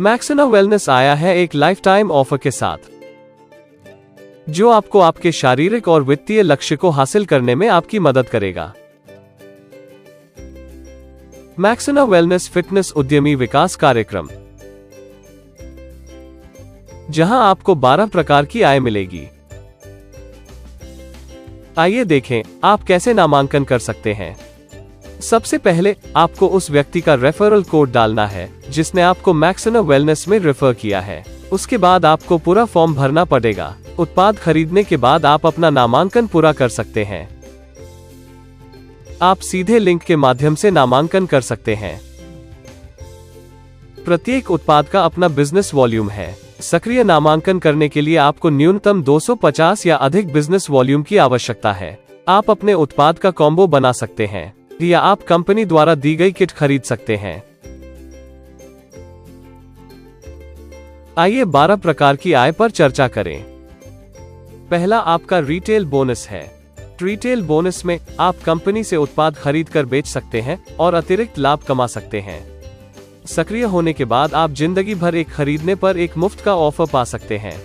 मैक्सिना wellness आया है एक लाइफ टाइम ऑफर के साथ, जो आपको आपके शारीरिक और वित्तीय लक्ष्य को हासिल करने में आपकी मदद करेगा। मैक्सिना वेलनेस फिटनेस उद्यमी विकास कार्यक्रम, जहां आपको 12 प्रकार की आय मिलेगी। आइए देखें आप कैसे नामांकन कर सकते हैं। सबसे पहले आपको उस व्यक्ति का रेफरल कोड डालना है जिसने आपको मैक्सिना वेलनेस में रेफर किया है। उसके बाद आपको पूरा फॉर्म भरना पड़ेगा। उत्पाद खरीदने के बाद आप अपना नामांकन पूरा कर सकते हैं। आप सीधे लिंक के माध्यम से नामांकन कर सकते हैं। प्रत्येक उत्पाद का अपना बिजनेस वॉल्यूम है। सक्रिय नामांकन करने के लिए आपको न्यूनतम 250 या अधिक बिजनेस वॉल्यूम की आवश्यकता है। आप अपने उत्पाद का कॉम्बो बना सकते हैं या आप कंपनी द्वारा दी गई किट खरीद सकते हैं। आइए 12 प्रकार की आय पर चर्चा करें। पहला आपका रिटेल बोनस है। रिटेल बोनस में आप कंपनी से उत्पाद खरीद कर बेच सकते हैं और अतिरिक्त लाभ कमा सकते हैं। सक्रिय होने के बाद आप जिंदगी भर एक खरीदने पर एक मुफ्त का ऑफर पा सकते हैं।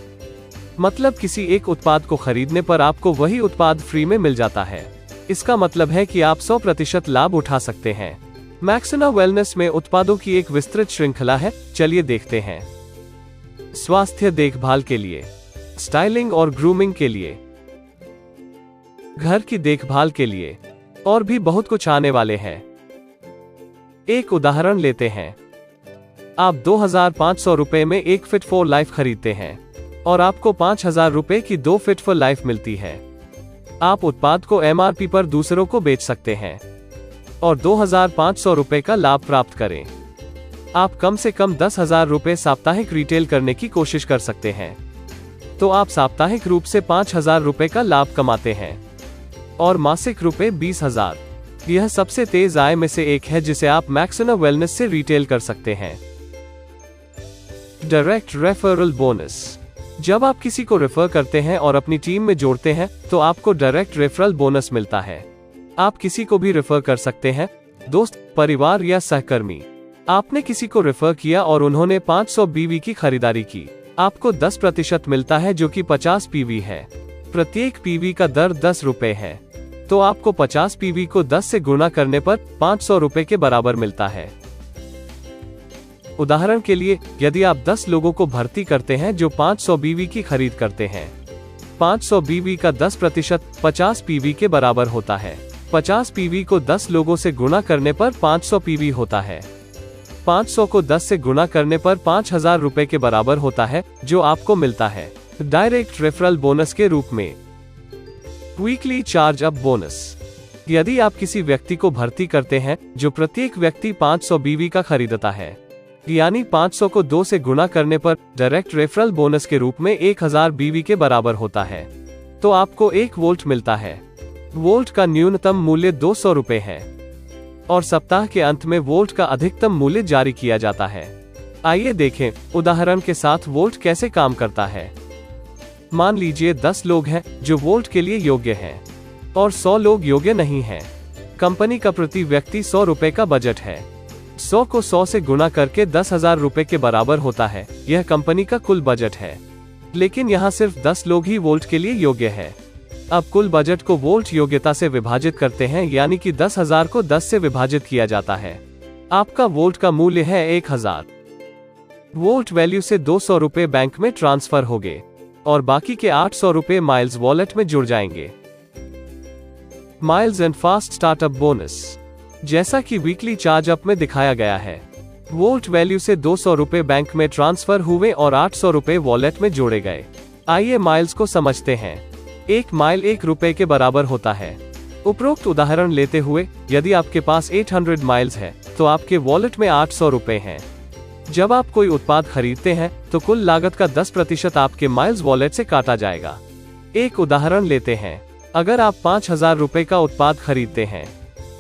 मतलब किसी एक उत्पाद को खरीदने पर आपको वही उत्पाद फ्री में मिल जाता है। इसका मतलब है कि आप 100% लाभ उठा सकते हैं। मैक्सिना वेलनेस में उत्पादों की एक विस्तृत श्रृंखला है, चलिए देखते हैं। स्वास्थ्य देखभाल के लिए, स्टाइलिंग और ग्रूमिंग के लिए, घर की देखभाल के लिए और भी बहुत कुछ आने वाले हैं। एक उदाहरण लेते हैं। आप 2500 रुपए में एक फिट फॉर लाइफ खरीदते हैं और आपको 5000 रुपए की 2 फिट फॉर लाइफ मिलती है। आप उत्पाद को MRP पर दूसरों को बेच सकते हैं और 2500 रुपए का लाभ प्राप्त करें। आप कम से कम 10,000 रुपए साप्ताहिक रिटेल करने की कोशिश कर सकते हैं, तो आप साप्ताहिक रूप से 5000 रुपए का लाभ कमाते हैं और मासिक रुपए 20,000। यह सबसे तेज आय में से एक है जिसे आप मैक्सिना वेलनेस से रिटेल कर सकते हैं। डायरेक्ट रेफरल बोनस, जब आप किसी को रेफर करते हैं और अपनी टीम में जोड़ते हैं तो आपको डायरेक्ट रेफरल बोनस मिलता है। आप किसी को भी रेफर कर सकते हैं, दोस्त, परिवार या सहकर्मी। आपने किसी को रेफर किया और उन्होंने 500 BV की खरीदारी की, आपको 10% मिलता है जो कि 50 PV है। प्रत्येक PV का दर 10 रुपए है, तो आपको 50 PV को 10 से गुणा करने पर 500 रुपए के बराबर मिलता है। उदाहरण के लिए, यदि आप 10 लोगों को भर्ती करते हैं जो 500 BV की खरीद करते हैं, 500 BV का 10% 50 PV के बराबर होता है। 50 PV को 10 लोगों से गुणा करने पर 500 PV होता है। 500 को 10 से गुणा करने पर 5000 रुपए के बराबर होता है, जो आपको मिलता है डायरेक्ट रेफरल बोनस के रूप में। वीकली चार्ज अप बोनस, यदि आप किसी व्यक्ति को भर्ती करते हैं जो प्रत्येक व्यक्ति 500 BV का खरीदता है, यानी 500 को 2 से गुणा करने पर डायरेक्ट रेफरल बोनस के रूप में 1000 BV के बराबर होता है, तो आपको 1 वोल्ट मिलता है। वोल्ट का न्यूनतम मूल्य 200 रुपए है और सप्ताह के अंत में वोल्ट का अधिकतम मूल्य जारी किया जाता है। आइए देखें उदाहरण के साथ वोल्ट कैसे काम करता है। मान लीजिए 10 लोग हैं जो वोल्ट के लिए योग्य हैं और 100 लोग योग्य नहीं हैं। कंपनी का प्रति व्यक्ति 100 रुपए का बजट है। 100 को 100 से गुणा करके 10,000 रुपए के बराबर होता है। यह कंपनी का कुल बजट है, लेकिन यहाँ सिर्फ 10 लोग ही वोल्ट के लिए योग्य है। अब कुल बजट को वोल्ट योग्यता से विभाजित करते हैं, यानी कि 10,000 को 10 से विभाजित किया जाता है। आपका वोल्ट का मूल्य है 1000। वोल्ट वैल्यू से 200 रुपए बैंक में ट्रांसफर होंगे और बाकी के 800 रुपए माइल्स वॉलेट में जुड़ जाएंगे। Miles and fast startup bonus, जैसा कि वीकली चार्ज अप में दिखाया गया है, वोल्ट वैल्यू से 200 रुपए बैंक में ट्रांसफर हुए और 800 रुपए वॉलेट में जोड़े गए। आइए माइल्स को समझते हैं। 1 माइल 1 रुपए के बराबर होता है। उपरोक्त उदाहरण लेते हुए, यदि आपके पास 800 माइल्स है तो आपके वॉलेट में 800 रुपए हैं। जब आप कोई उत्पाद खरीदते हैं तो कुल लागत का 10% आपके माइल्स वॉलेट से काटा जाएगा। एक उदाहरण लेते हैं। अगर आप 5000 रुपए का उत्पाद खरीदते हैं,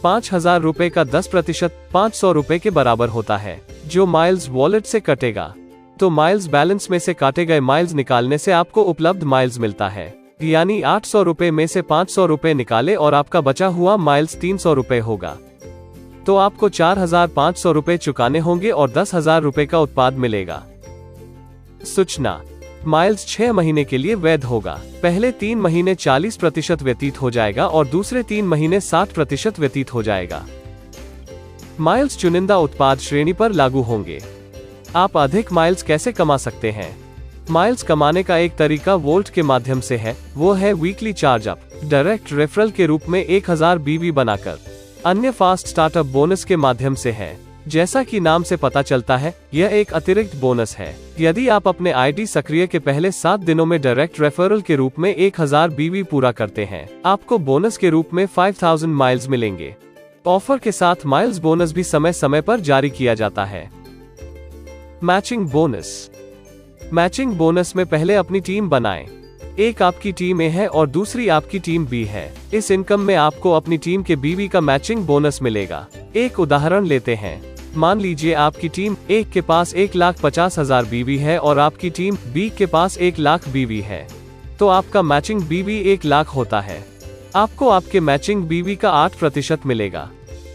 5000 रुपए का 10% 500 रुपए के बराबर होता है, जो माइल्स वॉलेट से कटेगा। तो माइल्स बैलेंस में से काटे गए माइल्स निकालने से आपको उपलब्ध माइल्स मिलता है, यानी 800 रुपए में से 500 रुपए निकाले और आपका बचा हुआ माइल्स 300 रुपए होगा। तो आपको 4,500 रुपए चुकाने होंगे और 10,000 रुपए का उत्पाद मिलेगा। सूचना, माइल्स 6 महीने के लिए वैध होगा। पहले 3 महीने 40% व्यतीत हो जाएगा और दूसरे 3 महीने 60% व्यतीत हो जाएगा। माइल्स चुनिंदा उत्पाद श्रेणी पर लागू होंगे। आप अधिक माइल्स कैसे कमा सकते हैं? माइल्स कमाने का एक तरीका वोल्ट के माध्यम से है, वो है weekly charge up, direct referral के रूप में 1000 BV बनाकर। अन्य फास्ट स्टार्टअप बोनस के माध्यम से है। जैसा कि नाम से पता चलता है, यह एक अतिरिक्त बोनस है। यदि आप अपने आईडी सक्रिय के पहले 7 दिनों में डायरेक्ट रेफरल के रूप में 1000 BV पूरा करते हैं, आपको बोनस के रूप में 5000 माइल्स मिलेंगे। ऑफर के साथ माइल्स बोनस भी समय समय पर जारी किया जाता है। Matching bonus. मैचिंग बोनस में पहले अपनी टीम बनाएं। एक आपकी टीम ए है और दूसरी आपकी टीम बी है। इस इनकम में आपको अपनी टीम के बीवी का मैचिंग बोनस मिलेगा। एक उदाहरण लेते हैं। मान लीजिए आपकी टीम ए के पास 1,50,000 BV है और आपकी टीम बी के पास 1,00,000 BV है, तो आपका मैचिंग BV 1,00,000 होता है। आपको आपके मैचिंग BV का 8% मिलेगा,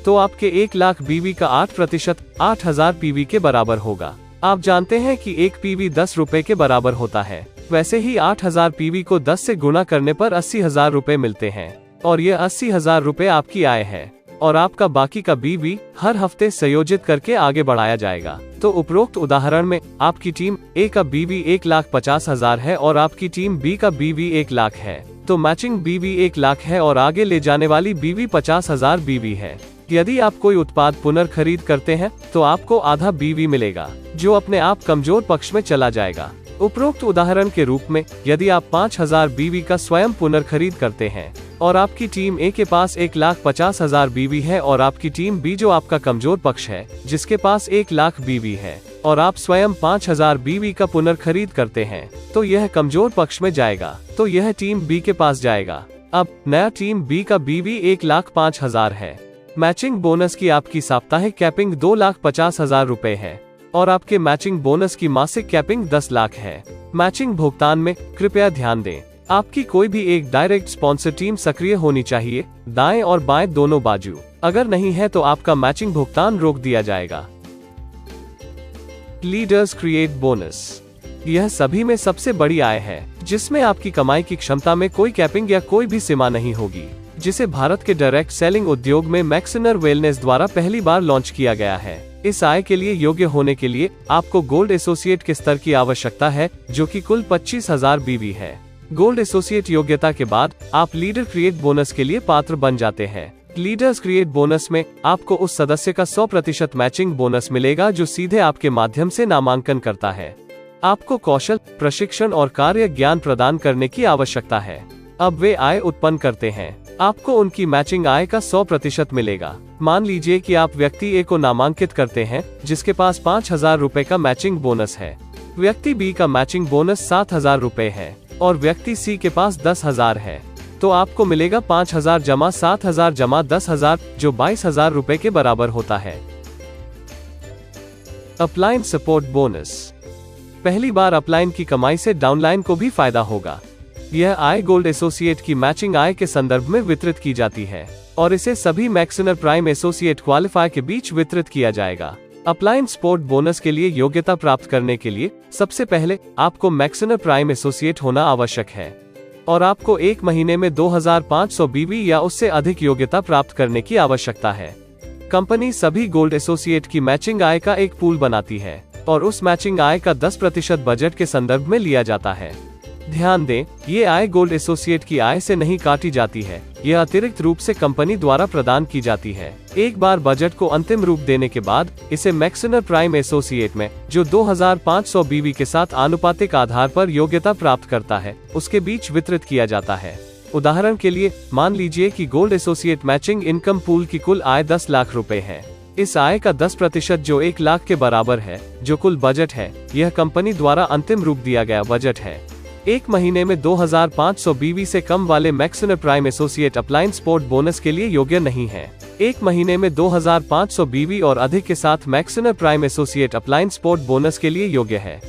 तो आपके 1,00,000 BV का 8% 8,000 PV के बराबर होगा। आप जानते हैं कि एक PV 10 रुपए के बराबर होता है। वैसे ही 8,000 PV को 10 से गुणा करने पर 80,000 रुपए मिलते हैं और ये 80,000 रुपए आपकी आय है और आपका बाकी का BV हर हफ्ते संयोजित करके आगे बढ़ाया जाएगा। तो उपरोक्त उदाहरण में आपकी टीम ए का BV 1,50,000 है और आपकी टीम बी का BV 1,00,000 है, तो मैचिंग BV 1,00,000 है और आगे ले जाने वाली BV 50,000 BV है। यदि आप कोई उत्पाद पुनर्खरीद करते हैं तो आपको आधा BV मिलेगा, जो अपने आप कमजोर पक्ष में चला जाएगा। उपरोक्त उदाहरण के रूप में, यदि आप 5,000 BV का स्वयं पुनर्खरीद करते हैं और आपकी टीम ए के पास 1,50,000 BV है और आपकी टीम बी जो आपका कमजोर पक्ष है, जिसके पास 1,00,000 BV है, और आप स्वयं 5,000 BV का पुनर्खरीद करते हैं, तो यह कमजोर पक्ष में जाएगा, तो यह टीम बी के पास जाएगा। अब नया टीम बी का BV 1,05,000 है। मैचिंग बोनस की आपकी साप्ताहिक कैपिंग 2,50,000 रुपए है और आपके मैचिंग बोनस की मासिक कैपिंग 10 लाख है। मैचिंग भुगतान में कृपया ध्यान दें, आपकी कोई भी एक डायरेक्ट स्पॉन्सर टीम सक्रिय होनी चाहिए, दाएं और बाएं दोनों बाजू। अगर नहीं है तो आपका मैचिंग भुगतान रोक दिया जाएगा। Leaders create bonus. यह सभी में सबसे बड़ी आय है, जिसमें आपकी कमाई की क्षमता में कोई कैपिंग या कोई भी सीमा नहीं होगी, जिसे भारत के डायरेक्ट सेलिंग उद्योग में मैक्सिनर वेलनेस द्वारा पहली बार लॉन्च किया गया है। इस आय के लिए योग्य होने के लिए आपको गोल्ड एसोसिएट के स्तर की आवश्यकता है, जो कि कुल 25,000 BV है। गोल्ड एसोसिएट योग्यता के बाद आप लीडर क्रिएट बोनस के लिए पात्र बन जाते हैं। लीडर्स क्रिएट बोनस में आपको उस सदस्य का 100% मैचिंग बोनस मिलेगा जो सीधे आपके माध्यम से नामांकन करता है। आपको कौशल, प्रशिक्षण और कार्य ज्ञान प्रदान करने की आवश्यकता है। अब वे आय उत्पन्न करते हैं, आपको उनकी मैचिंग आय का 100% मिलेगा। मान लीजिए कि आप व्यक्ति ए को नामांकित करते हैं, जिसके पास 5,000 रुपए का मैचिंग बोनस है। व्यक्ति बी का मैचिंग बोनस 7,000 रुपए है और व्यक्ति सी के पास 10,000 है, तो आपको मिलेगा 5,000 जमा 7,000 जमा 10,000, जो 22,000 रुपए के बराबर होता है। Upline support bonus. पहली बार अपलाइन की कमाई से डाउनलाइन को भी फायदा होगा। यह आय गोल्ड एसोसिएट की मैचिंग आय के संदर्भ में वितरित की जाती है और इसे सभी मैक्सिनर प्राइम एसोसिएट क्वालिफाई के बीच वितरित किया जाएगा। अपलाइन सपोर्ट बोनस के लिए योग्यता प्राप्त करने के लिए सबसे पहले आपको मैक्सिनर प्राइम एसोसिएट होना आवश्यक है और आपको 1 महीने में 2,500 BV या उससे अधिक योग्यता प्राप्त करने की आवश्यकता है। कंपनी सभी गोल्ड एसोसिएट की मैचिंग आय का एक पूल बनाती है और उस मैचिंग आय का 10% बजट के संदर्भ में लिया जाता है। ध्यान दें, ये आय गोल्ड एसोसिएट की आय से नहीं काटी जाती है, यह अतिरिक्त रूप से कंपनी द्वारा प्रदान की जाती है। एक बार बजट को अंतिम रूप देने के बाद इसे मैक्सिनर प्राइम एसोसिएट में, जो 2,500 BV के साथ आनुपातिक आधार पर योग्यता प्राप्त करता है, उसके बीच वितरित किया जाता है। उदाहरण के लिए मान लीजिए कि gold associate matching income pool की कुल आय 10 लाख रुपए है। इस आय का 10% जो 1 लाख के बराबर है, जो कुल बजट है, यह कंपनी द्वारा अंतिम रूप दिया गया बजट है। 1 महीने में 2,500 BV से कम वाले मैक्सिनर prime associate upline support bonus के लिए योग्य नहीं है। 1 महीने में 2,500 BV और अधिक के साथ मैक्सिनर prime associate upline support bonus के लिए योग्य है।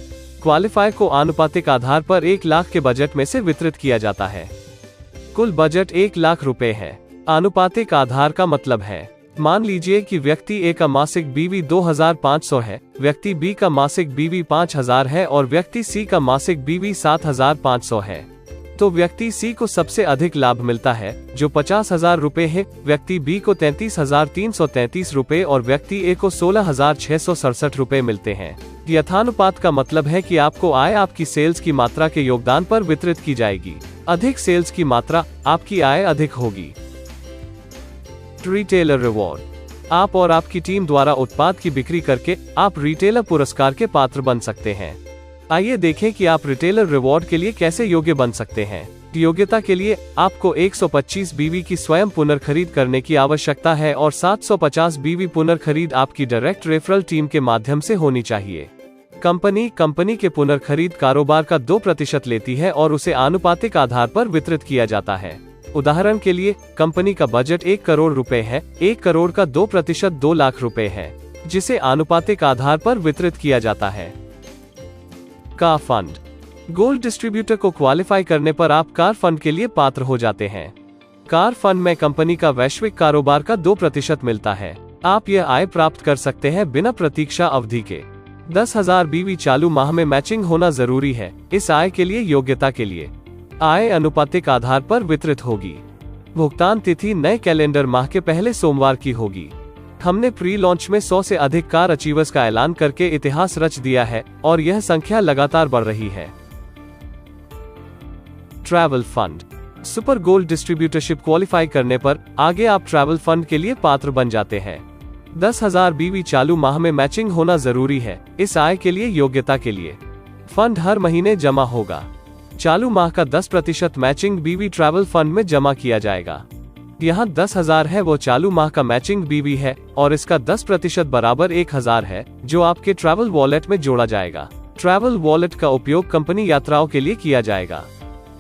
क्वालिफाई को आनुपातिक आधार पर 1 लाख के बजट में से वितरित किया जाता है। कुल बजट 1 लाख रुपए है। आनुपातिक आधार का मतलब है मान लीजिए कि व्यक्ति ए का मासिक बीवी 2500 है, व्यक्ति बी का मासिक बीवी 5000 है और व्यक्ति सी का मासिक बीवी 7500 है। तो व्यक्ति सी को सबसे अधिक लाभ मिलता है जो 50,000 रुपए है, व्यक्ति बी को 33,333 रुपए और व्यक्ति ए को 16,667 रुपए मिलते हैं। यथानुपात का मतलब है कि आपको आय आपकी सेल्स की मात्रा के योगदान पर वितरित की जाएगी। अधिक सेल्स की मात्रा, आपकी आय अधिक होगी। रिटेलर रिवॉर्ड, आप और आपकी टीम द्वारा उत्पाद की बिक्री करके आप रिटेलर पुरस्कार के पात्र बन सकते हैं। आइए देखें कि आप रिटेलर रिवॉर्ड के लिए कैसे योग्य बन सकते हैं। योग्यता के लिए आपको 125 बीवी की स्वयं पुनर्खरीद करने की आवश्यकता है और 750 बीवी पुनर्खरीद आपकी डायरेक्ट रेफरल टीम के माध्यम से होनी चाहिए। कंपनी के पुनर्खरीद कारोबार का 2% लेती है और उसे आनुपातिक आधार पर वितरित किया जाता है। उदाहरण के लिए कंपनी का बजट 1 करोड़ रुपए है, 1 करोड़ का 2% 2 लाख रुपए है, जिसे आनुपातिक आधार पर वितरित किया जाता है। कार फंड, गोल्ड डिस्ट्रीब्यूटर को क्वालिफाई करने पर आप कार फंड के लिए पात्र हो जाते हैं। कार फंड में कंपनी का वैश्विक कारोबार का 2% मिलता है। आप यह आय प्राप्त कर सकते हैं बिना प्रतीक्षा अवधि के। 10,000 बीवी चालू माह में मैचिंग होना जरूरी है। इस आय के लिए योग्यता के लिए आय अनुपातिक आधार पर वितरित होगी। भुगतान तिथि नए कैलेंडर माह के पहले सोमवार की होगी। हमने प्री लॉन्च में 100 से अधिक कार अचीवर्स का ऐलान करके इतिहास रच दिया है और यह संख्या लगातार बढ़ रही है। Travel fund, super gold distributorship qualify करने पर आगे आप ट्रैवल फंड के लिए पात्र बन जाते हैं। 10,000 बीवी चालू माह में मैचिंग होना जरूरी है। इस आय के लिए योग्यता के लिए फंड हर महीने जमा होगा। चालू माह का 10% मैचिंग बीवी ट्रैवल फंड में जमा किया जाएगा। यहाँ 10,000 है वो चालू माह का मैचिंग बीवी है और इसका 10% बराबर 1,000 है जो आपके ट्रैवल वॉलेट में जोड़ा जाएगा। ट्रैवल वॉलेट का उपयोग कंपनी यात्राओं के लिए किया जाएगा,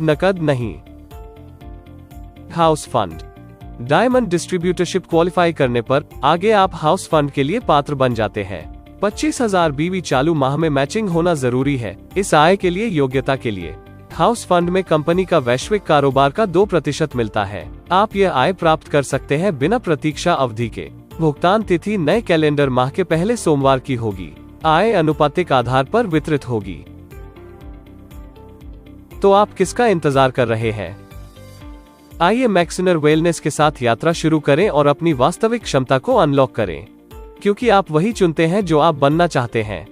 नकद नहीं। House fund, diamond distributorship qualify करने पर आगे आप हाउस फंड के लिए पात्र बन जाते हैं। 25,000 बीवी चालू माह में मैचिंग होना जरूरी है। इस आय के लिए योग्यता के लिए हाउस फंड में कंपनी का वैश्विक कारोबार का 2% मिलता है। आप यह आय प्राप्त कर सकते हैं बिना प्रतीक्षा अवधि के। भुगतान तिथि नए कैलेंडर माह के पहले सोमवार की होगी। आय अनुपातिक आधार पर वितरित होगी। तो आप किसका इंतजार कर रहे हैं? आइए मैक्सिनर वेलनेस के साथ यात्रा शुरू करें और अपनी वास्तविक क्षमता को अनलॉक करें, क्योंकि आप वही चुनते हैं जो आप बनना चाहते हैं।